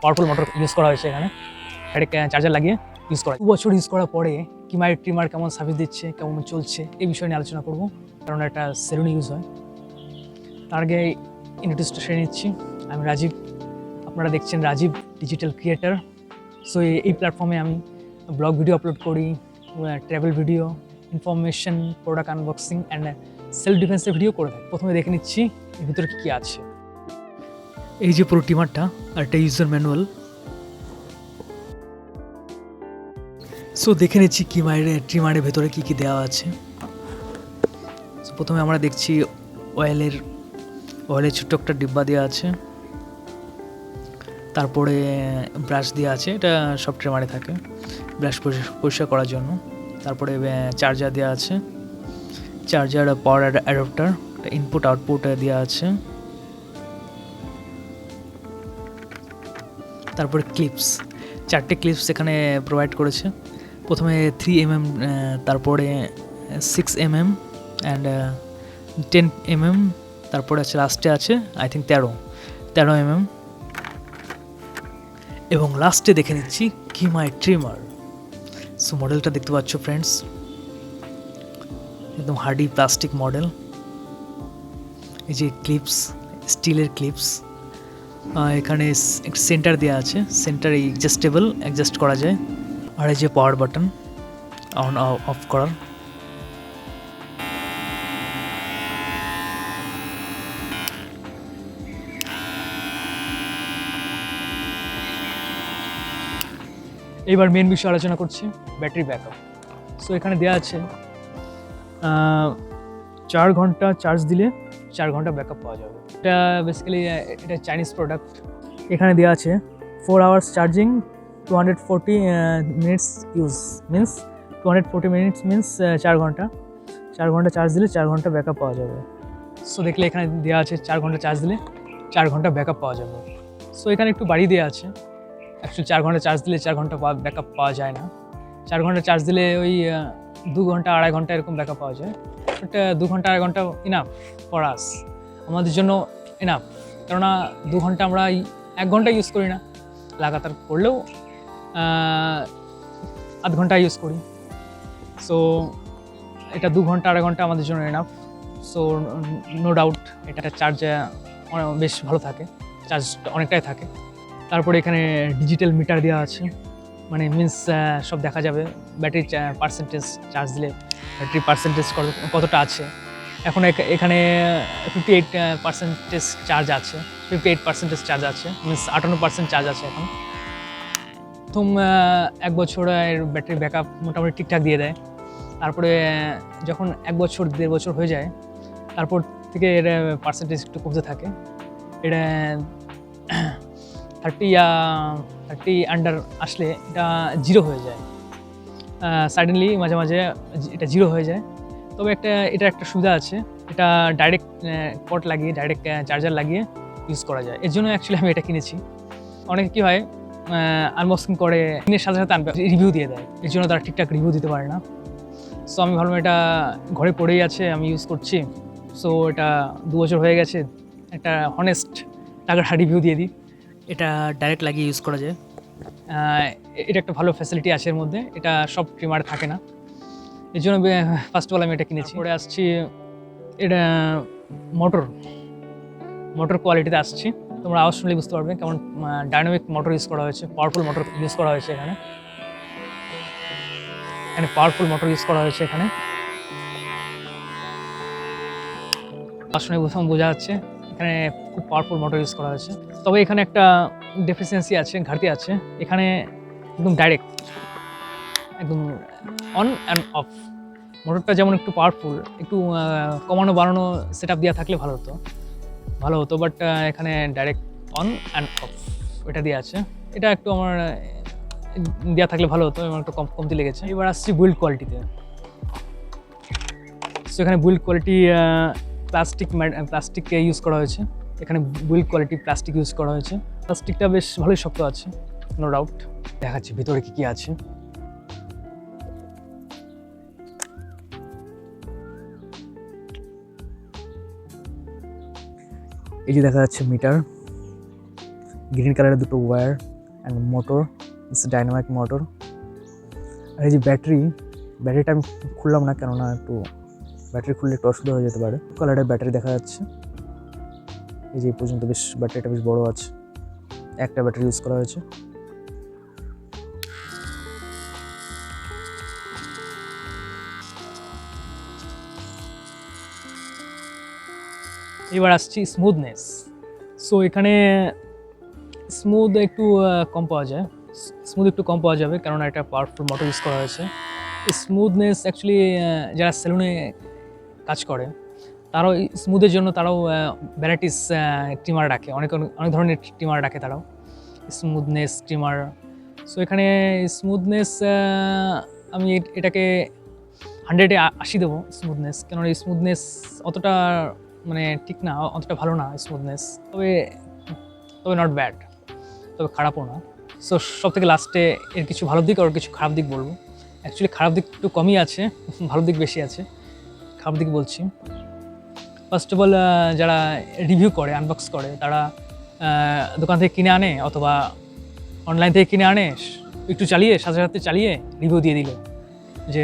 Powerful motor use করা হয়েছে এখানে, ডাইরেক্ট চার্জার লাগিয়ে ইউজ করা। 2 বছর ইউজ করার পরে কিমাই ট্রিমার কেমন সার্ভিস দিচ্ছে, কেমন চলছে, এই বিষয় নিয়ে আলোচনা করব, কারণ এটা সেলুন ইউজ হয়। তার আগে ইন্ট্রোডিউসটা সেরে নিচ্ছি। আমি রাজীব, আপনারা দেখছেন রাজীব ডিজিটাল ক্রিয়েটার। সো এই প্ল্যাটফর্মে আমি ব্লগ ভিডিও আপলোড করি, travel video, information, product unboxing and self ডিফেন্সের ভিডিও করে থাকি। প্রথমে দেখে নিচ্ছি এর ভিতরে কী আছে। এই যে পুরো ট্রিমারটা আর একটা ইউজার ম্যানুয়াল। সো দেখে নিচ্ছি ট্রিমারের ভেতরে কী কী দেওয়া আছে। সো প্রথমে আমরা দেখছি অয়েলের ছোট্ট একটা ডিব্বা দেওয়া আছে, তারপরে ব্রাশ দেওয়া আছে, এটা সব ট্রিমারে থাকে, ব্রাশ পরিষ্কার করার জন্য। তারপরে চার্জার দেওয়া আছে, charger power adapter, input output দেওয়া আছে। তারপরে ক্লিপস, 4টে ক্লিপস এখানে প্রোভাইড করেছে। প্রথমে 3mm, তারপরে 6mm অ্যান্ড 10mm, তারপরে আছে লাস্টে আছে আই থিঙ্ক 13mm, এবং লাস্টে দেখে নিচ্ছি কিমাই ট্রিমার। সো মডেলটা দেখতে পাচ্ছ ফ্রেন্ডস, একদম হার্ডি প্লাস্টিক মডেল। এই যে ক্লিপস, স্টিলের ক্লিপস, এখানে একটা সেন্টার দেওয়া আছে, সেন্টার অ্যাডজাস্ট করা যায়। আর এই যে পাওয়ার বাটন অন অফ করার। এইবার মেন বিষয় আলোচনা করছি, ব্যাটারি ব্যাকআপ। সো এখানে দেওয়া আছে 4 ঘন্টা চার্জ দিলে 4 ঘন্টা ব্যাকআপ পাওয়া যাবে। এটা বেসিক্যালি এটা চাইনিজ প্রোডাক্ট। এখানে দেওয়া আছে 4 hours charging, 240 minutes use, means 240 minutes means 4 ঘন্টা চার্জ দিলে 4 ঘন্টা ব্যাকআপ পাওয়া যাবে। সো দেখলে এখানে দেওয়া আছে 4 ঘন্টা চার্জ দিলে 4 ঘন্টা ব্যাকআপ পাওয়া যাবে। সো এখানে একটু বাড়িয়ে দেওয়া আছে, অ্যাকচুয়ালি 4 ঘন্টা চার্জ দিলে 4 ঘন্টা ব্যাকআপ পাওয়া যায় না। 4 ঘন্টা চার্জ দিলে ওই 2 ঘন্টা 2.5 ঘন্টা এরকম ব্যাকআপ পাওয়া যায়। বাট 2 ঘন্টা 2.5 ঘন্টা ইনাফ ফর আস, আমাদের জন্য ইনাফ। কেননা 2 ঘন্টা আমরা 1 ঘন্টা ইউজ করি না, লাগাতার করলেও আধ ঘন্টা ইউজ করি। সো এটা 2 ঘন্টা 2.5 ঘন্টা আমাদের জন্য ইনাফ। সো নো ডাউট এটা চার্জ বেশ ভালো থাকে, চার্জ অনেকটাই থাকে। তারপরে এখানে ডিজিটাল মিটার দেওয়া আছে, মানে মিনস সব দেখা যাবে, ব্যাটারি পার্সেন্টেজ, চার্জ দিলে ব্যাটারি পার্সেন্টেজ কতটা আছে। এখন এখানে 58% চার্জ আছে, 58% চার্জ আছে, মিনস 58% চার্জ আছে এখন। প্রথম 1 বছরের ব্যাটারি ব্যাকআপ মোটামুটি ঠিকঠাক দিয়ে দেয়। তারপরে যখন 1 বছর 1.5 বছর হয়ে যায়, তারপর থেকে এর পার্সেন্টেজ একটু কমতে থাকে। এটা 30 আন্ডার আসলে এটা 0 হয়ে যায়, সাডেনলি মাঝে মাঝে এটা 0 হয়ে যায়। তবে এটার একটা সুবিধা আছে, এটা ডাইরেক্ট পট লাগিয়ে, ডাইরেক্ট চার্জার লাগিয়ে ইউজ করা যায়। এর জন্য অ্যাকচুয়ালি আমি এটা কিনেছি। অনেকে কী হয়, আনবক্সিং করে কিনের সাথে সাথে রিভিউ দিয়ে দেয়, এর জন্য তারা ঠিকঠাক রিভিউ দিতে পারে না। সো আমি ভাবলাম এটা ঘরে পড়েই আছে, আমি ইউজ করছি, সো এটা 2 বছর হয়ে গেছে, একটা হনেস্ট টাকার রিভিউ দিয়ে দিই। এটা ডাইরেক্ট লাগিয়ে ইউজ করা যায়, এটা একটা ভালো ফ্যাসিলিটি আছে এর মধ্যে, এটা সব ট্রিমারে থাকে না। এর জন্য ফার্স্ট অফ অল আমি এটা কিনেছি। পরে আসছি এটা মোটর কোয়ালিটিতে আসছি। তোমরা আওয়াজ শুনলেই বুঝতে পারবে কেমন ডাইনামিক মোটর ইউজ করা হয়েছে, পাওয়ারফুল মোটর ইউজ করা হয়েছে এখানে পাওয়ারফুল মোটর ইউজ করা হয়েছে এখানে। আওয়াজ শুনে বোঝা যাচ্ছে এখানে খুব পাওয়ারফুল মোটর ইউজ করা হয়েছে। তবে এখানে একটা ডেফিসিয়েন্সি আছে, ঘাটতি আছে। এখানে একদম ডাইরেক্ট, একদম অন অ্যান্ড অফ। মোটরটা যেমন একটু পাওয়ারফুল, একটু কমানো বাড়ানো সেট আপ দেওয়া থাকলে ভালো হতো, বাট এখানে ডাইরেক্ট অন অ্যান্ড অফ এটা দেওয়া আছে। এটা একটু আমার দেওয়া থাকলে ভালো হতো, এবং একটু কমতি লেগেছে। এবার আসছি বিল্ড কোয়ালিটিতে। সো এখানে বিল্ড কোয়ালিটি প্লাস্টিক ইউজ করা হয়েছে। এখানে বিল্ড কোয়ালিটি প্লাস্টিক ইউজ করা হয়েছে। প্লাস্টিকটা বেশ ভালোই শক্ত আছে, নো ডাউট। দেখাচ্ছি ভিতরে কি আছে। এই যে দেখা যাচ্ছে মিটার, গ্রিন কালারের দুটো wire and motor, it's dynamic motor. আর এই যে ব্যাটারিটা আমি খুললাম না, কেননা একটু ব্যাটারি খুললে একটু অসুবিধা হয়ে যেতে পারে। কালারের ব্যাটারি দেখা যাচ্ছে, এই যে এই পর্যন্ত বেশ ব্যাটারিটা বেশ বড় আছে, একটা ব্যাটারি ইউজ করা হয়েছে। এবার আসছি স্মুথনেস। সো এখানে স্মুথ একটু কম পাওয়া যায়, স্মুথ একটু কম পাওয়া যাবে, কেননা এটা পাওয়ারফুল মোটর ইউজ করা হয়েছে। স্মুথনেস অ্যাকচুয়ালি যারা সেলুনে কাজ করে তারাও স্মুথের জন্য তারাও ভ্যারাইটিস ট্রিমার রাখে, অনেক অনেক ধরনের ট্রিমার রাখে তারাও, স্মুথনেস ট্রিমার। সো এখানে স্মুথনেস আমি এটাকে 100-এ 80 দেবো স্মুথনেস, কেননা স্মুথনেস অতটা মানে ঠিক না, অতটা ভালো না স্মুথনেস, তবে নট ব্যাড, তবে খারাপও না। সো সব থেকে লাস্টে এর কিছু ভালো দিক আর কিছু খারাপ দিক বলবো। অ্যাকচুয়ালি খারাপ দিক একটু কমই আছে, ভালো দিক বেশি আছে। খারাপ দিক বলছি, ফার্স্ট অফ অল যারা রিভিউ করে, আনবক্স করে, তারা দোকান থেকে কিনে আনে অথবা অনলাইন থেকে কিনে আনে, একটু চালিয়ে সাথে সাথে চালিয়ে রিভিউ দিয়ে দিল যে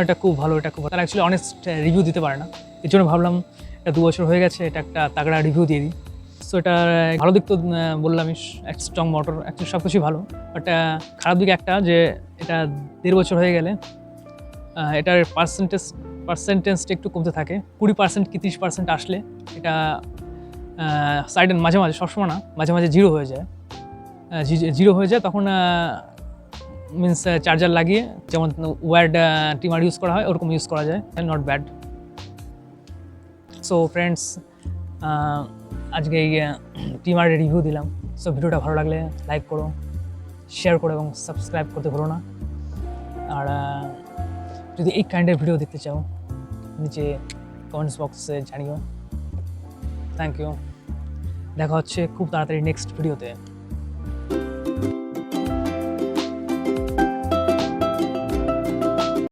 এটা খুব ভালো, এটা খুব ভালো। তারা অ্যাকচুয়ালি অনেস্ট রিভিউ দিতে পারে না। এর জন্য ভাবলাম এটা 2 বছর হয়ে গেছে, এটা একটা তাগড়া রিভিউ দিয়ে দিই। সো এটার ভালো দিক তো বললামই, একটা স্ট্রং মোটর, অ্যাকচুয়ালি সব কিছুই ভালো। বাট খারাপ দিক একটা, যে এটা 1.5 বছর হয়ে গেলে এটার পার্সেন্টেজটা একটু কমতে থাকে। 20% কি 30% আসলে এটা সাইডের মাঝে মাঝে, সবসময় না, মাঝে মাঝে জিরো হয়ে যায়। তখন মিনস চার্জার লাগিয়ে, যেমন ওয়্যার্ড ট্রিমার ইউজ করা হয় ওরকম ইউজ করা যায়, নট ব্যাড। সো ফ্রেন্ডস, আজকে এই ট্রিমারের রিভিউ দিলাম। সো ভিডিওটা ভালো লাগলে লাইক করো, শেয়ার করো এবং সাবস্ক্রাইব করতে ভুলো না। আর যদি এই কাইন্ডের ভিডিও দেখতে চাও, নিচে কমেন্টস বক্সে জানিও। Thank you. দেখা হচ্ছে খুব তাড়াতাড়ি নেক্সট ভিডিওতে।